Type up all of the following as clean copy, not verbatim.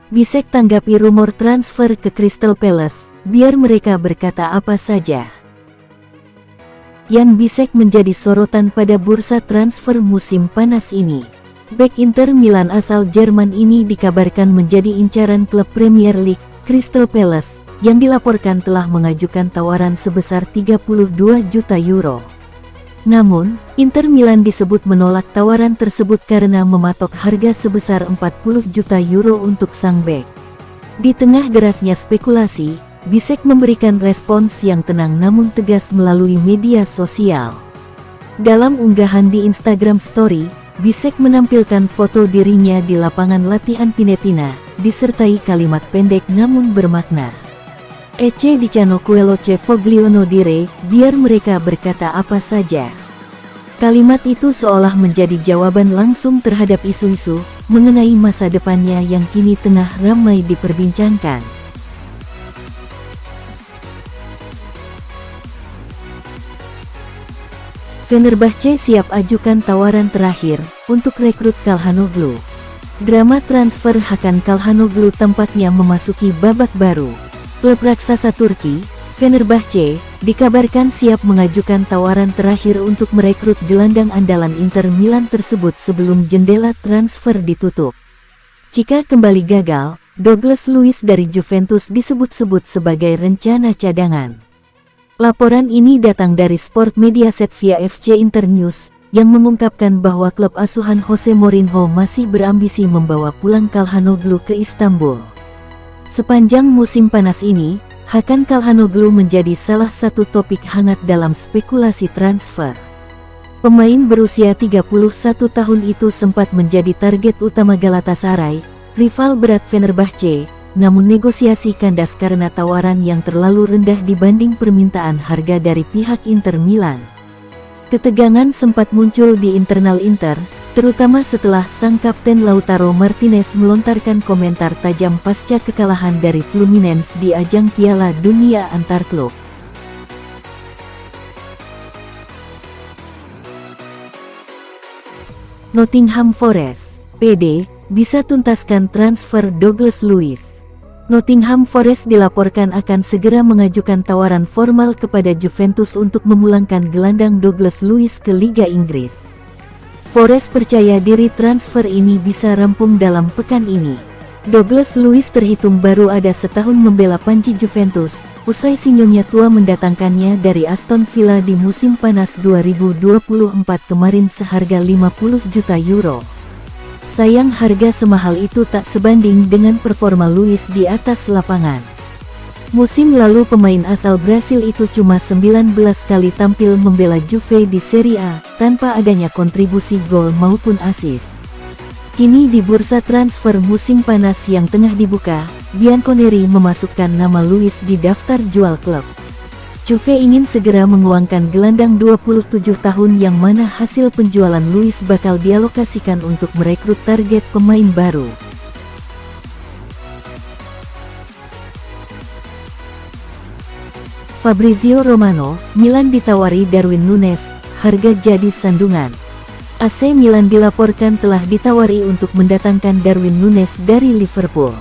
Bisek tanggapi rumor transfer ke Crystal Palace, biar mereka berkata apa saja. Jan Bisek menjadi sorotan pada bursa transfer musim panas ini. Bek Inter Milan asal Jerman ini dikabarkan menjadi incaran klub Premier League, Crystal Palace, yang dilaporkan telah mengajukan tawaran sebesar 32 juta euro. Namun, Inter Milan disebut menolak tawaran tersebut karena mematok harga sebesar 40 juta euro untuk sang bek. Di tengah derasnya spekulasi, Bisek memberikan respons yang tenang namun tegas melalui media sosial. Dalam unggahan di Instagram Story, Bisek menampilkan foto dirinya di lapangan latihan Pinetina, disertai kalimat pendek namun bermakna. Ece dicano quello che vogliono dire, biar mereka berkata apa saja. Kalimat itu seolah menjadi jawaban langsung terhadap isu-isu mengenai masa depannya yang kini tengah ramai diperbincangkan. Fenerbahce siap ajukan tawaran terakhir untuk rekrut Calhanoglu. Drama transfer Hakan Calhanoglu tampaknya memasuki babak baru. Klub raksasa Turki, Fenerbahce, dikabarkan siap mengajukan tawaran terakhir untuk merekrut gelandang andalan Inter Milan tersebut sebelum jendela transfer ditutup. Jika kembali gagal, Douglas Luiz dari Juventus disebut-sebut sebagai rencana cadangan. Laporan ini datang dari Sport Mediaset via FC Internews, yang mengungkapkan bahwa klub asuhan Jose Mourinho masih berambisi membawa pulang Calhanoglu ke Istanbul. Sepanjang musim panas ini, Hakan Calhanoglu menjadi salah satu topik hangat dalam spekulasi transfer. Pemain berusia 31 tahun itu sempat menjadi target utama Galatasaray, rival berat Fenerbahce, namun negosiasi kandas karena tawaran yang terlalu rendah dibanding permintaan harga dari pihak Inter Milan. Ketegangan sempat muncul di internal Inter, terutama setelah sang kapten Lautaro Martinez melontarkan komentar tajam pasca kekalahan dari Fluminense di ajang Piala Dunia antar klub. Nottingham Forest, PD, bisa tuntaskan transfer Douglas Luiz. Nottingham Forest dilaporkan akan segera mengajukan tawaran formal kepada Juventus untuk memulangkan gelandang Douglas Luiz ke Liga Inggris. Forest percaya diri transfer ini bisa rampung dalam pekan ini. Douglas Luiz terhitung baru ada setahun membela panji Juventus, usai sinyalnya tua mendatangkannya dari Aston Villa di musim panas 2024 kemarin seharga 50 juta euro. Sayang harga semahal itu tak sebanding dengan performa Luiz di atas lapangan. Musim lalu pemain asal Brasil itu cuma 19 kali tampil membela Juve di Serie A, tanpa adanya kontribusi gol maupun assist. Kini di bursa transfer musim panas yang tengah dibuka, Bianconeri memasukkan nama Luiz di daftar jual klub. Juve ingin segera menguangkan gelandang 27 tahun yang mana hasil penjualan Luiz bakal dialokasikan untuk merekrut target pemain baru. Fabrizio Romano, Milan ditawari Darwin Núñez, harga jadi sandungan. AC Milan dilaporkan telah ditawari untuk mendatangkan Darwin Núñez dari Liverpool.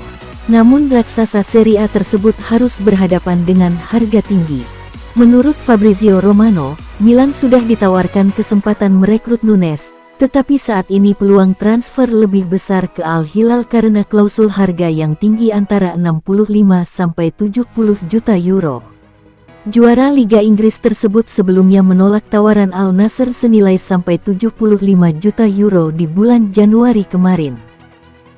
Namun raksasa Serie A tersebut harus berhadapan dengan harga tinggi. Menurut Fabrizio Romano, Milan sudah ditawarkan kesempatan merekrut Núñez, tetapi saat ini peluang transfer lebih besar ke Al Hilal karena klausul harga yang tinggi antara 65–70 juta euro. Juara Liga Inggris tersebut sebelumnya menolak tawaran Al Nassr senilai sampai 75 juta euro di bulan Januari kemarin.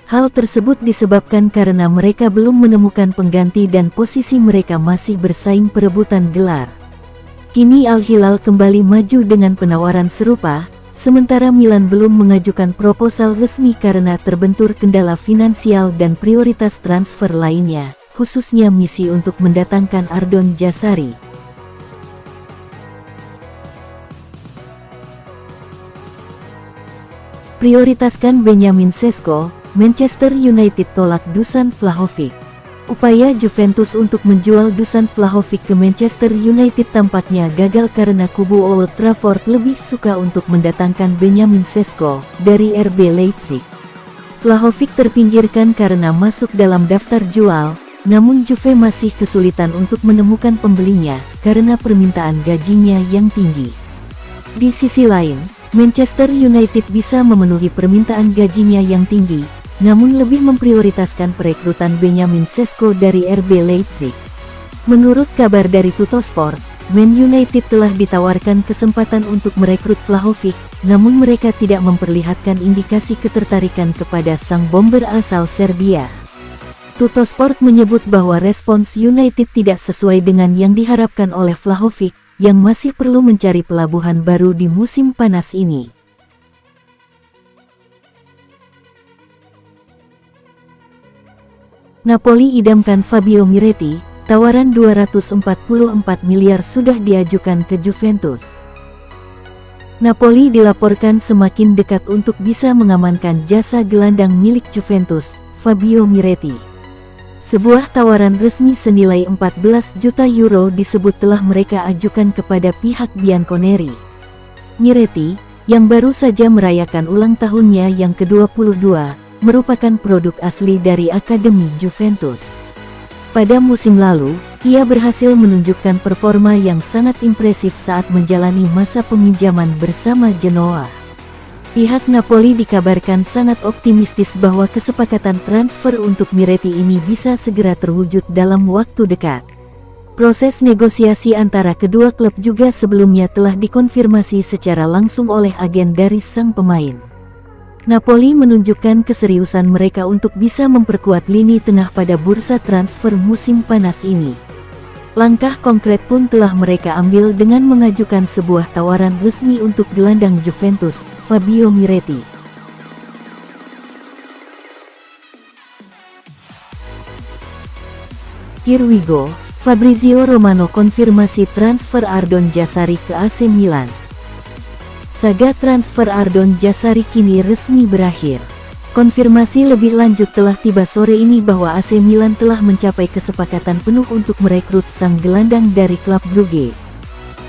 Hal tersebut disebabkan karena mereka belum menemukan pengganti dan posisi mereka masih bersaing perebutan gelar. Kini Al Hilal kembali maju dengan penawaran serupa, sementara Milan belum mengajukan proposal resmi karena terbentur kendala finansial dan prioritas transfer lainnya, khususnya misi untuk mendatangkan Ardon Jazari. Prioritaskan Benjamin Sesko. Manchester United tolak Dusan Vlahovic. Upaya Juventus untuk menjual Dusan Vlahovic ke Manchester United tampaknya gagal karena kubu Old Trafford lebih suka untuk mendatangkan Benjamin Sesko dari RB Leipzig. Vlahovic terpinggirkan karena masuk dalam daftar jual, namun Juve masih kesulitan untuk menemukan pembelinya karena permintaan gajinya yang tinggi. Di sisi lain, Manchester United bisa memenuhi permintaan gajinya yang tinggi, namun lebih memprioritaskan perekrutan Benjamin Sesko dari RB Leipzig. Menurut kabar dari Tuttosport, Man United telah ditawarkan kesempatan untuk merekrut Vlahovic, namun mereka tidak memperlihatkan indikasi ketertarikan kepada sang bomber asal Serbia. Tuttosport menyebut bahwa respons United tidak sesuai dengan yang diharapkan oleh Vlahovic, yang masih perlu mencari pelabuhan baru di musim panas ini. Napoli idamkan Fabio Miretti, tawaran 244 miliar sudah diajukan ke Juventus. Napoli dilaporkan semakin dekat untuk bisa mengamankan jasa gelandang milik Juventus, Fabio Miretti. Sebuah tawaran resmi senilai 14 juta euro disebut telah mereka ajukan kepada pihak Bianconeri. Miretti, yang baru saja merayakan ulang tahunnya yang ke-22, merupakan produk asli dari Akademi Juventus. Pada musim lalu, ia berhasil menunjukkan performa yang sangat impresif saat menjalani masa peminjaman bersama Genoa. Pihak Napoli dikabarkan sangat optimistis bahwa kesepakatan transfer untuk Miretti ini bisa segera terwujud dalam waktu dekat. Proses negosiasi antara kedua klub juga sebelumnya telah dikonfirmasi secara langsung oleh agen dari sang pemain. Napoli menunjukkan keseriusan mereka untuk bisa memperkuat lini tengah pada bursa transfer musim panas ini. Langkah konkret pun telah mereka ambil dengan mengajukan sebuah tawaran resmi untuk gelandang Juventus, Fabio Miretti. Here we go, Fabrizio Romano konfirmasi transfer Ardon Jazari ke AC Milan. Saga transfer Ardon Jazari kini resmi berakhir. Konfirmasi lebih lanjut telah tiba sore ini bahwa AC Milan telah mencapai kesepakatan penuh untuk merekrut sang gelandang dari klub Brugge.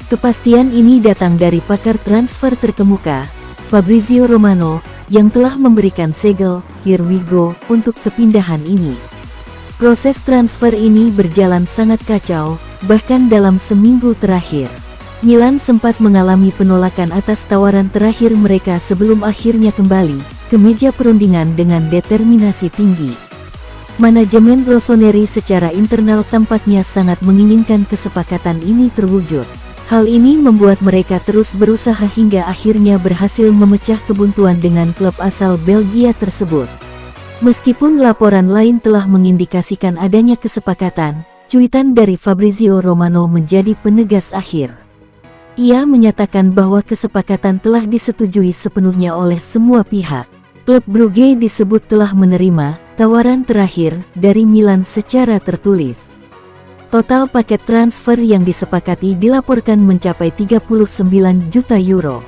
Kepastian ini datang dari pakar transfer terkemuka, Fabrizio Romano, yang telah memberikan segel "Here we go" untuk kepindahan ini. Proses transfer ini berjalan sangat kacau, bahkan dalam seminggu terakhir. Milan sempat mengalami penolakan atas tawaran terakhir mereka sebelum akhirnya kembali ke meja perundingan dengan determinasi tinggi. Manajemen Rossoneri secara internal tampaknya sangat menginginkan kesepakatan ini terwujud. Hal ini membuat mereka terus berusaha hingga akhirnya berhasil memecah kebuntuan dengan klub asal Belgia tersebut. Meskipun laporan lain telah mengindikasikan adanya kesepakatan, cuitan dari Fabrizio Romano menjadi penegas akhir. Ia menyatakan bahwa kesepakatan telah disetujui sepenuhnya oleh semua pihak. Klub Brugge disebut telah menerima tawaran terakhir dari Milan secara tertulis. Total paket transfer yang disepakati dilaporkan mencapai 39 juta euro.